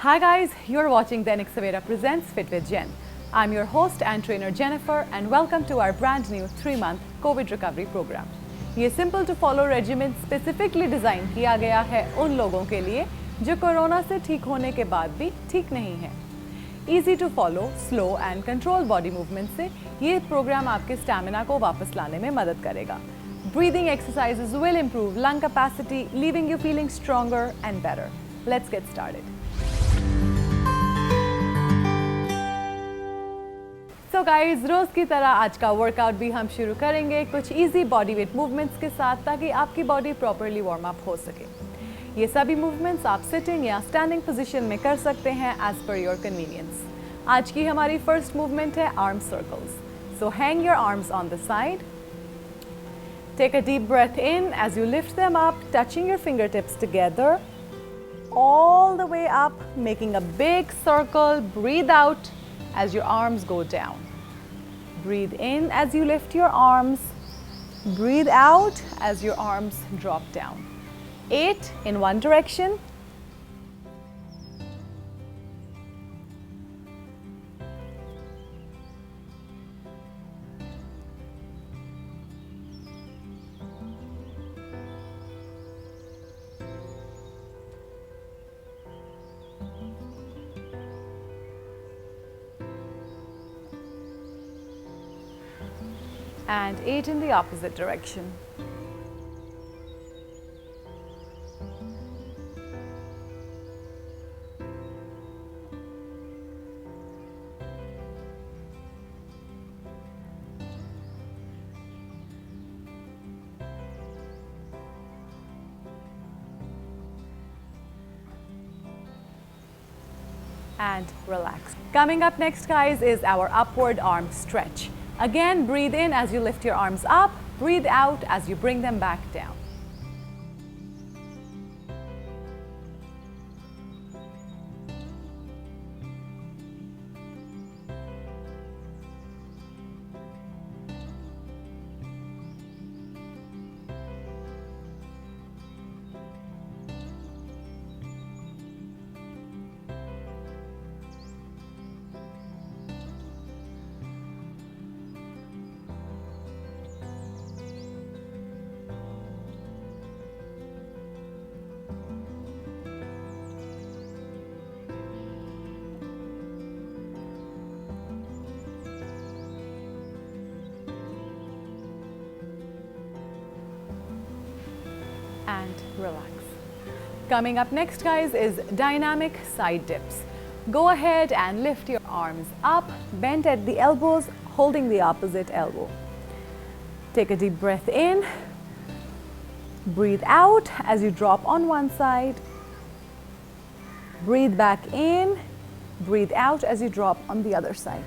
Hi guys, you're watching Dainik Savera Presents Fit with Jen. I'm your host and trainer Jennifer and welcome to our brand new 3-month COVID recovery program. ये simple to follow regimen specifically design किया गया है उन लोगों के लिए जो corona से ठीक होने के बाद भी ठीक नहीं है। Easy to follow, slow and control body movement से ये प्रोग्राम आपके स्टैमिना को वापस लाने में मदद करेगा। Breathing exercises will improve lung capacity, leaving you feeling stronger and better. Let's get started. So guys, रोज की तरह आज का वर्कआउट भी हम शुरू करेंगे कुछ इजी बॉडी वेट मूवमेंट्स के साथ ताकि आपकी बॉडी प्रॉपर्ली वार्म अप हो सके। ये सभी मूवमेंट्स आप सिटिंग या स्टैंडिंग पोजीशन में कर सकते हैं एज पर योर कन्वीनियंस। आज की हमारी फर्स्ट मूवमेंट है arm circles. So hang your arms on the side. Take a deep breath in as you lift them up, touching your fingertips together all the way up, making a big circle. Breathe out as your arms go down. Breathe in as you lift your arms. Breathe out as your arms drop down. 8 in one direction. And 8 in the opposite direction. And relax. Coming up next, guys, is our upward arm stretch. Again, breathe in as you lift your arms up, breathe out as you bring them back down. And relax. Coming up next, guys, is dynamic side dips. Go ahead and lift your arms up, bent at the elbows, holding the opposite elbow. Take a deep breath in. Breathe out as you drop on one side. Breathe back in. Breathe out as you drop on the other side.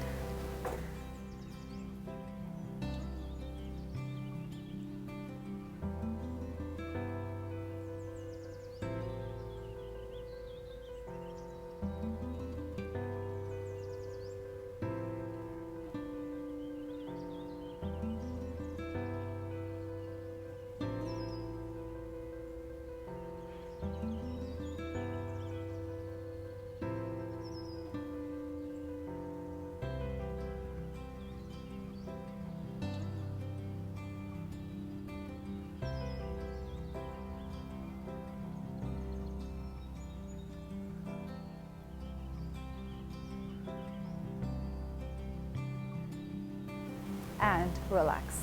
And relax.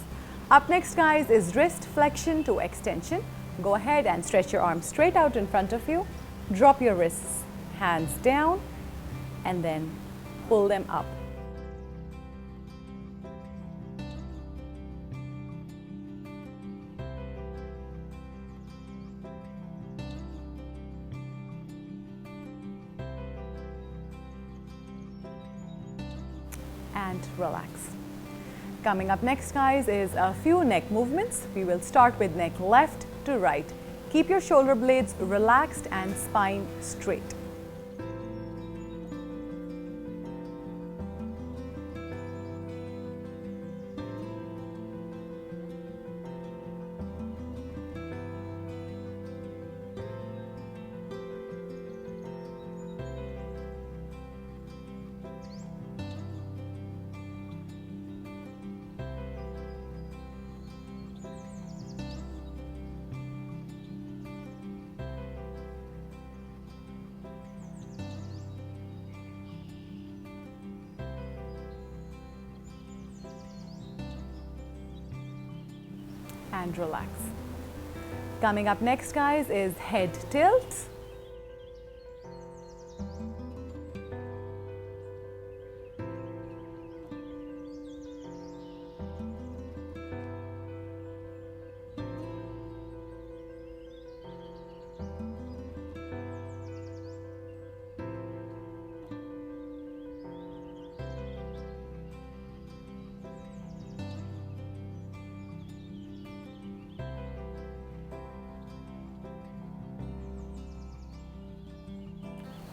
Up next, guys, is wrist flexion to extension. Go ahead and stretch your arms straight out in front of you. Drop your wrists, hands down, and then pull them up. And relax. Coming up next, guys, is a few neck movements. We will start with neck left to right. Keep your shoulder blades relaxed and spine straight. and relax. Coming up next, guys, is head tilt.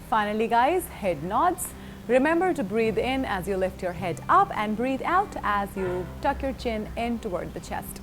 Finally, guys, head nods. Remember to breathe in as you lift your head up and breathe out as you tuck your chin in toward the chest.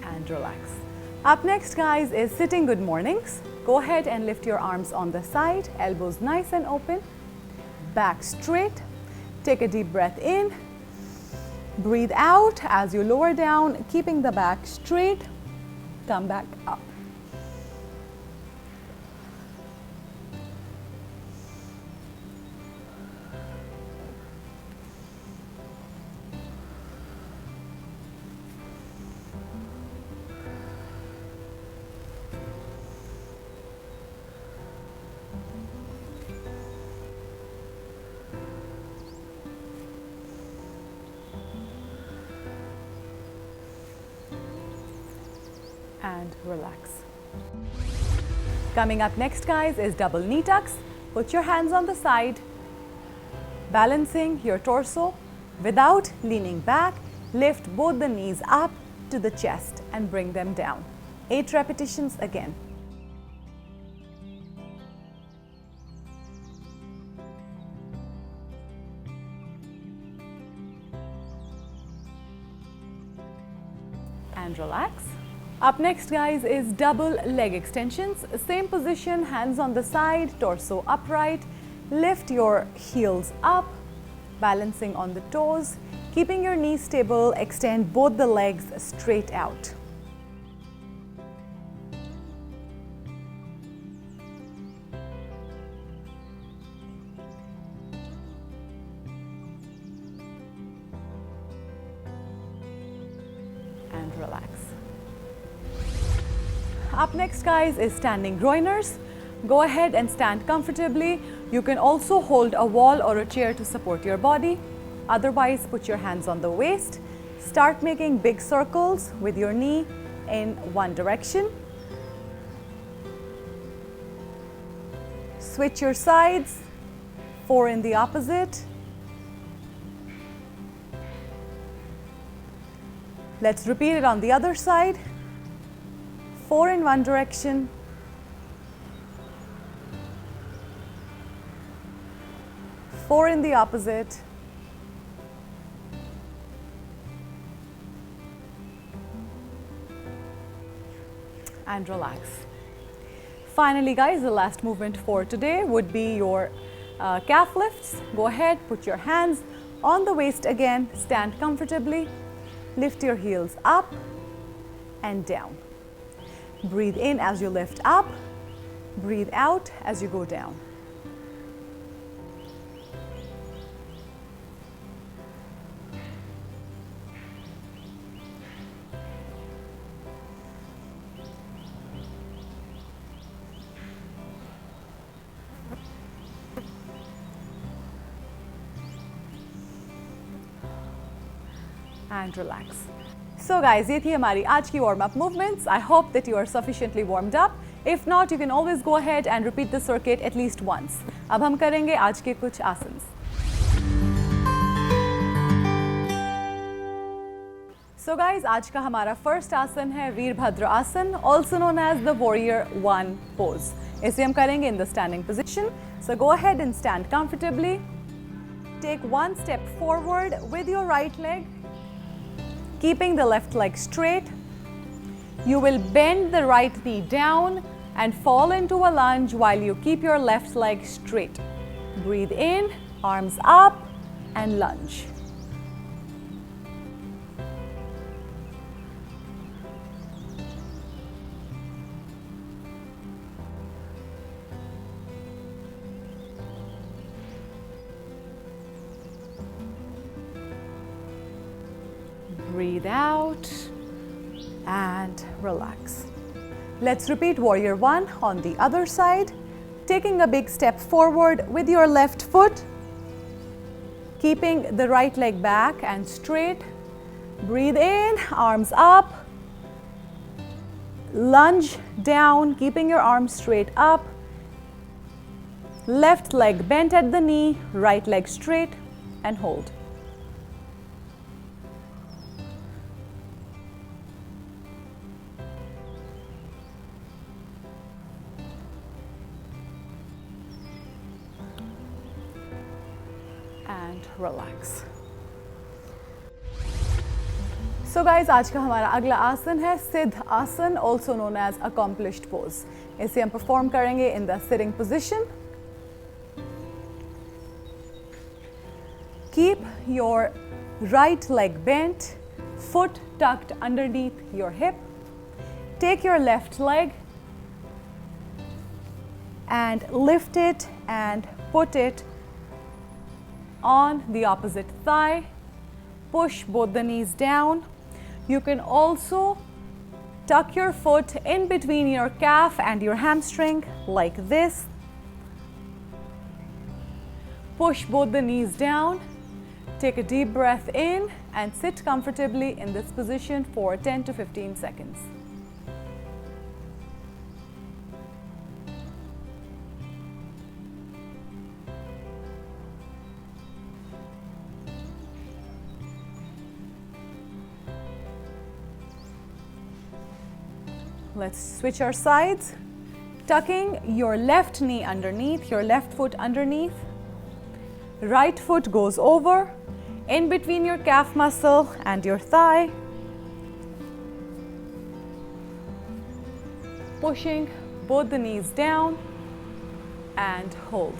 And relax. Up next, guys, is sitting good mornings. Go ahead and lift your arms on the side, elbows nice and open, back straight. Take a deep breath in. Breathe out as you lower down, keeping the back straight. Come back up. And relax. Coming up next, guys, is double knee tucks. Put your hands on the side, balancing your torso without leaning back. Lift both the knees up to the chest and bring them down. 8 repetitions again. And relax. Up next, guys, is double leg extensions. Same position, hands on the side, torso upright. Lift your heels up, balancing on the toes. Keeping your knees stable, extend both the legs straight out. And relax. Up next, guys, is standing groiners. Go ahead and stand comfortably. You can also hold a wall or a chair to support your body. Otherwise, put your hands on the waist. Start making big circles with your knee in one direction. Switch your sides, 4 in the opposite. Let's repeat it on the other side. 4 in one direction, 4 in the opposite, and relax. Finally, guys, the last movement for today would be your calf lifts. Go ahead, put your hands on the waist again, stand comfortably, lift your heels up and down. Breathe in as you lift up, breathe out as you go down. And relax. So guys, ये थी हमारी आज की warm up movements. I hope that you are sufficiently warmed up. If not, you can always go ahead and repeat the circuit at least once. अब हम करेंगे आज के कुछ आसन्स. So guys, आज का हमारा फर्स्ट आसन है वीरभद्र आसन, also known as the warrior one pose. इसे हम करेंगे in the standing position. So go ahead and stand comfortably. Take one step forward with your right leg, keeping the left leg straight. You will bend the right knee down and fall into a lunge while you keep your left leg straight. Breathe in, arms up and lunge. Breathe out and relax. Let's repeat warrior one on the other side. Taking a big step forward with your left foot, keeping the right leg back and straight. Breathe in, arms up. Lunge down, keeping your arms straight up. Left leg bent at the knee, right leg straight, and hold. And relax. So guys, आज का हमारा अगला आसन है सिद्ध आसन, also known as accomplished pose. इसे हम perform करेंगे in the sitting position. Keep your right leg bent, foot tucked underneath your hip. Take your left leg and lift it and put it on the opposite thigh. Push both the knees down. You can also tuck your foot in between your calf and your hamstring like this. Push both the knees down. Take a deep breath in and sit comfortably in this position for 10 to 15 seconds. Let's switch our sides. Tucking your left knee underneath, your left foot underneath. Right foot goes over, in between your calf muscle and your thigh. Pushing both the knees down and hold.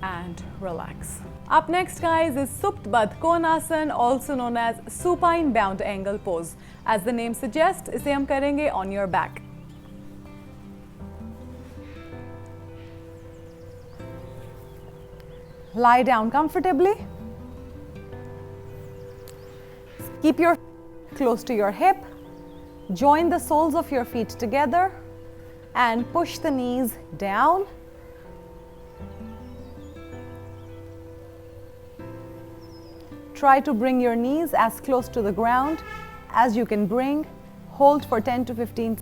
And relax. Up next guys is Supta Baddha Konasana, also known as supine bound angle pose. As the name suggests, इसे हम करेंगे on your back. Lie down comfortably. Keep your feet close to your hip. Join the soles of your feet together and push the knees down. Try to bring your knees as close to the ground as you can bring. Hold for 10 to 15.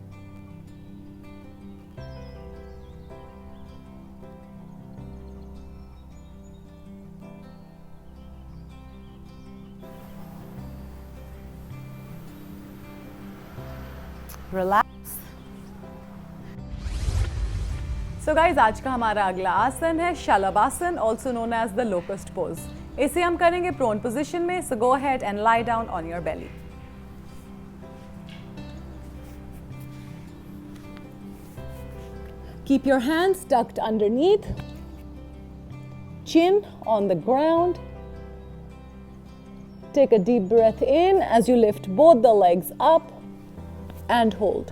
Relax. So guys, आज का हमारा अगला आसन है शलभासन, also known as the locust pose. इसे हम करेंगे prone position में, so go ahead and lie down on your belly. Keep your hands tucked underneath, chin on the ground. Take a deep breath in as you lift both the legs up and hold.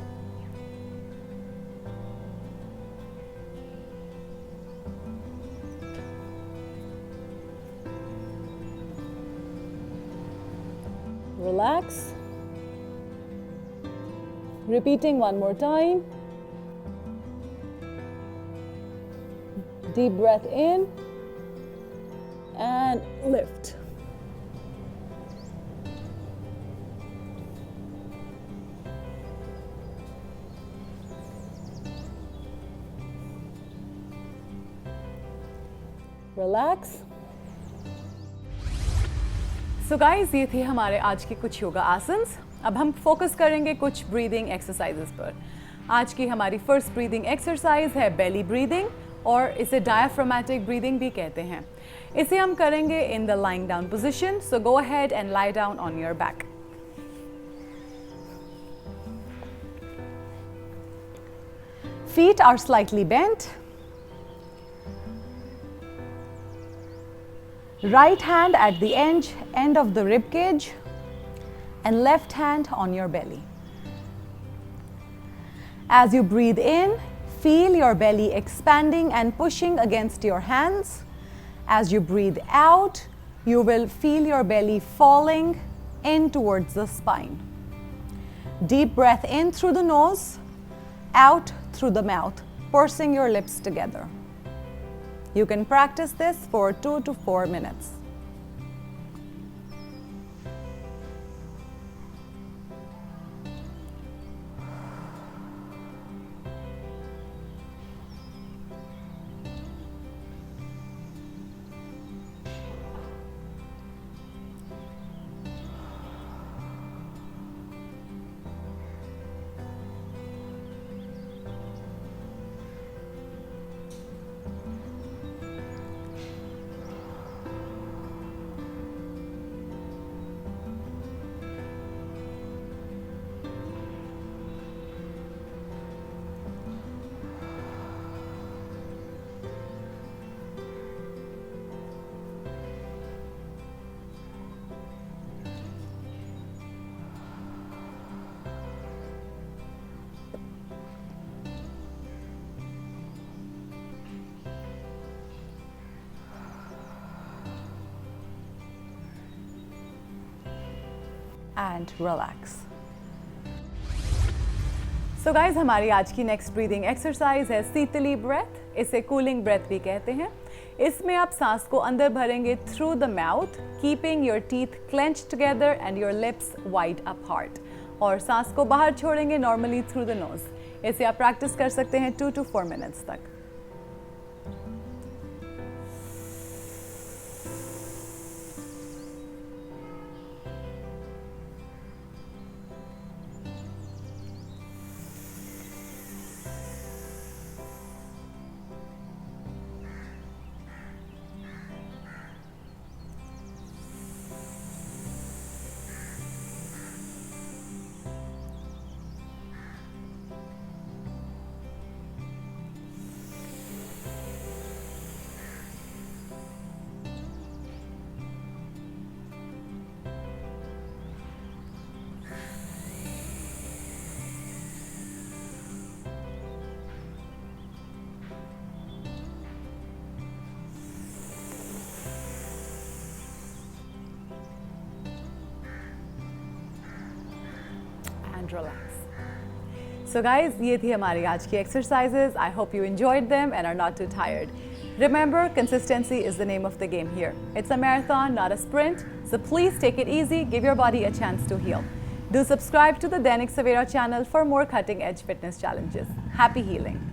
Relax. Repeating one more time. Deep breath in and lift. Relax. So guys, ये थे हमारे आज के कुछ योगा आसन्स। अब हम focus करेंगे कुछ ब्रीदिंग एक्सरसाइजेस पर। आज की हमारी फर्स्ट ब्रीदिंग एक्सरसाइज है बेली ब्रीदिंग, और इसे डायफ्रामेटिक ब्रीदिंग भी कहते हैं। इसे हम करेंगे in the lying down position. So go ahead and lie down on your back. Feet are slightly bent. Right hand at the end of the rib cage, and left hand on your belly. As you breathe in, feel your belly expanding and pushing against your hands. As you breathe out, you will feel your belly falling in towards the spine. Deep breath in through the nose, out through the mouth, pursing your lips together. You can practice this for 2 to 4 minutes. And relax. So guys, हमारी आज की next breathing exercise है शीतली breath. इसे cooling breath भी कहते हैं। इसमें आप सांस को अंदर भरेंगे through the mouth, keeping your teeth clench together and your lips wide apart, और सांस को बाहर छोड़ेंगे नॉर्मली थ्रू द नोज। इसे आप प्रैक्टिस कर सकते हैं 2 to 4 मिनट्स तक। and relax. So guys, ये थी हमारी आज की exercises. I hope you enjoyed them and are not too tired. Remember, consistency is the name of the game here. It's a marathon, not a sprint. So please take it easy, give your body a chance to heal. Do subscribe to the Dainik Savera channel for more cutting edge fitness challenges. Happy healing.